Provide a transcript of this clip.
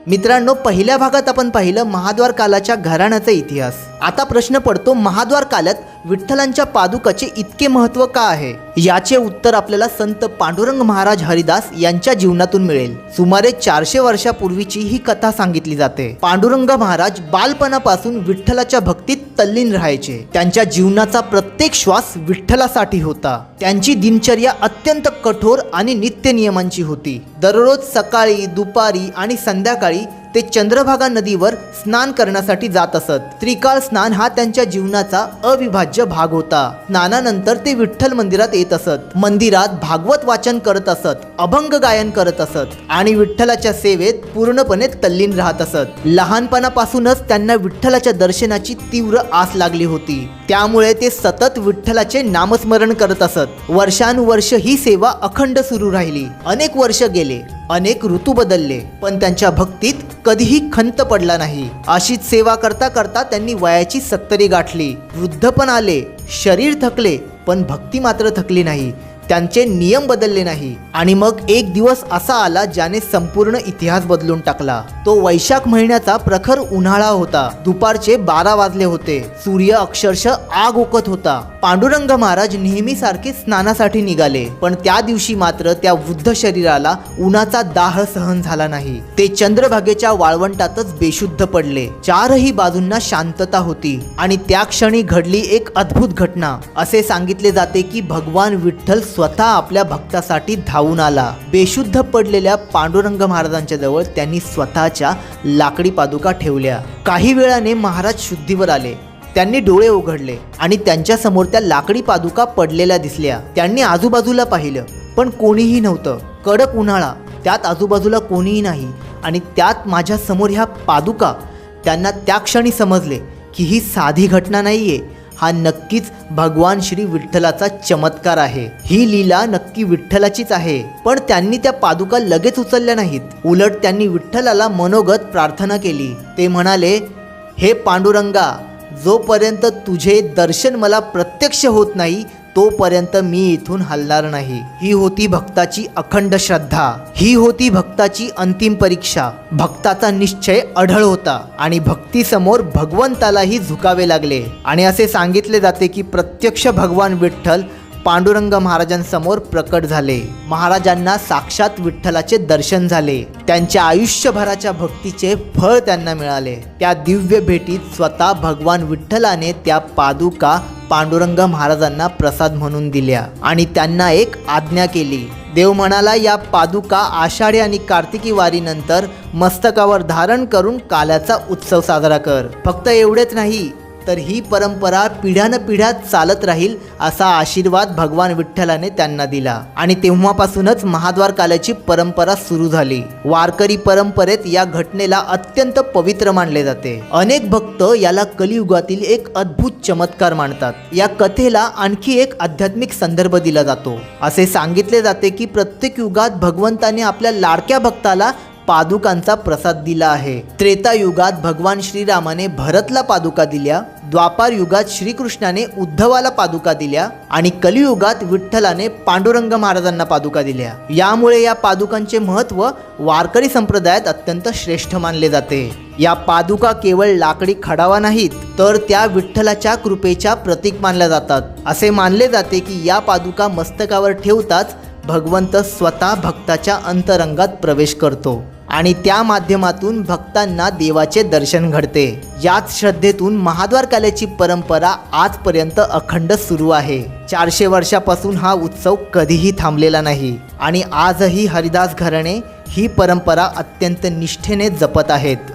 मित्रांनो, पहिल्या भागात आपण पाहिलं महाद्वार कालाच्या घराण्याचा इतिहास। आता प्रश्न पडतो, महाद्वार काल्यात विठ्ठलांच्या पादुकाचे इतके महत्त्व का आहे? याचे उत्तर आपल्याला संत पांडुरंग महाराज हरिदास यांच्या जीवनातून मिळेल। सुमारे 400 वर्षापूर्वीची ही कथा सांगितली जाते। पांडुरंग महाराज बालपणापासून विठ्ठलाच्या भक्तीत तल्लीन राहायचे। त्यांच्या जीवनाचा प्रत्येक श्वास विठ्ठलासाठी होता। त्यांची दिनचर्या अत्यंत कठोर आणि नित्य नियमांची होती। दररोज सकाळी, दुपारी आणि संध्याकाळी ते चंद्रभागा नदीवर स्नान करण्यासाठी जात असत। त्रिकाळ स्नान हा त्यांच्या जीवनाचा अविभाज्य भाग होता। स्नानानंतर ते विठ्ठल मंदिरात येत असत। मंदिरात भागवत वाचन करत असत, अभंग गायन करत असत आणि विठ्ठलाच्या सेवेत पूर्णपणे तल्लीन राहत असत। लहानपणापासूनच त्यांना विठ्ठलाच्या दर्शनाची तीव्र आस लागली होती। त्यामुळे ते सतत विठ्ठलाचे नामस्मरण करत असत। वर्षानुवर्ष ही सेवा अखंड सुरू राहिली। अनेक वर्ष गेले, अनेक ऋतू बदलले, पण त्यांच्या भक्तीत कधीही खंत पडला नाही। अशीच सेवा करता करता त्यांनी वयाची 70 गाठली। वृद्धपण आले, शरीर थकले, पण भक्ती मात्र थकली नाही। त्यांचे नियम बदलले नाही। आणि मग एक दिवस असा आला ज्याने संपूर्ण इतिहास बदलून टाकला। तो वैशाख महिन्याचा प्रखर उन्हाळा होता। दुपारचे 12 वाजले होते। सूर्य अक्षरशः आग ओकत होता। पांडुरंग महाराज नेहमीसारखे स्नानासाठी निघाले, पण त्या दिवशी मात्र त्या वृद्ध शरीराला उन्हाचा दाह सहन झाला नाही। ते चंद्रभागेच्या वाळवंटातच बेशुद्ध पडले। चारही बाजूंना शांतता होती आणि त्या क्षणी घडली एक अद्भुत घटना। असे सांगितले जाते की भगवान विठ्ठल स्वतः आपल्या भक्तासाठी धावून आला। बेशुद्ध पडलेल्या पांडुरंग महाराजांच्या जवळ त्यांनी स्वतःच्या लाकडी पादुका ठेवल्या। काही वेळाने महाराज शुद्धीवर आले। त्यांनी डोळे उघडले आणि त्यांच्या समोर त्या लाकडी पादुका पडलेल्या दिसल्या। त्यांनी आजूबाजूला पाहिलं, पण कोणीही नव्हतं। कडक उन्हाळा, त्यात आजूबाजूला कोणीही नाही आणि त्यात माझ्या समोर ह्या पादुका। त्यांना त्या क्षणी समजले की ही साधी घटना नाहीये, हा नक्कीच भगवान श्री विठ्ठलाचा चमत्कार आहे। ही लीला नक्की विठ्ठलाचीच आहे। पण त्यांनी त्या पादुका लगेच उचलल्या नाहीत। उलट त्यांनी विठ्ठलाला मनोगत प्रार्थना केली। ते म्हणाले, हे पांडुरंगा, जोपर्यंत तुझे दर्शन मला प्रत्यक्ष होत नाही तोपर्यंत मी इथून हलणार नाही। ही होती भक्ताची अखंड श्रद्धा। ही होती भक्ताची अंतिम परीक्षा। भक्ताचा निश्चय अढळ होता आणि भक्तीसमोर भगवंतालाही झुकावे लागले। आणि असे सांगितले जाते की प्रत्यक्ष भगवान विठ्ठल पांडुरंग महाराजांसमोर प्रकट झाले। महाराजांना साक्षात विठ्ठलाचे दर्शन झाले। त्यांच्या आयुष्यभराच्या भक्तीचे फळ त्यांना मिळाले। त्या दिव्य भेटीत स्वतः भगवान विठ्ठलाने त्या पादुका पांडुरंग महाराजांना प्रसाद म्हणून दिल्या आणि त्यांना एक आज्ञा केली। देव म्हणाला, या पादुका आषाढी आणि कार्तिकी वारीनंतर मस्तकावर धारण करून काल्याचा उत्सव साजरा कर। फक्त एवढेच नाही, तर ही परंपरा पिढ्यानपिढ्या चालत राहील असा आशीर्वाद भगवान विठ्ठलाने त्यांना दिला। आणि तेव्हापासूनच महाद्वार काल्याची परंपरा सुरू झाली। वारकरी परंपरेत या घटनेला अत्यंत पवित्र मानले जाते। अनेक भक्त याला कलियुगातील एक अद्भुत चमत्कार मानतात। या कथेला आणखी एक आध्यात्मिक संदर्भ दिला जातो। असे सांगितले जाते की प्रत्येक युगात भगवंताने आपल्या लाडक्या भक्ताला पादुकांचा प्रसाद दिला आहे। त्रेता युगात भगवान श्रीरामाने भरतला पादुका दिल्या, द्वापार युगात श्रीकृष्णाने उद्धवाला पादुका दिल्या आणि कलियुगात विठ्ठलाने पांडुरंग महाराजांना पादुका दिल्या। यामुळे या पादुकांचे महत्त्व वारकरी संप्रदायात अत्यंत श्रेष्ठ मानले जाते। या पादुका केवळ लाकडी खडावा नाहीत, तर त्या विठ्ठलाच्या कृपेच्या प्रतीक मानल्या जातात। असे मानले जाते की या पादुका मस्तकावर ठेवताच भगवंत स्वतः भक्ताच्या अंतरंगात प्रवेश करतो आणि त्या माध्यमातून भक्तांना देवाचे दर्शन घडते। याच श्रद्धेतून महाद्वार काल्याची परंपरा आजपर्यंत अखंड सुरू आहे। 400 वर्षापासून हा उत्सव कधीही थांबलेला नाही आणि आजही हरिदास घराणे ही परंपरा अत्यंत निष्ठेने जपत आहेत।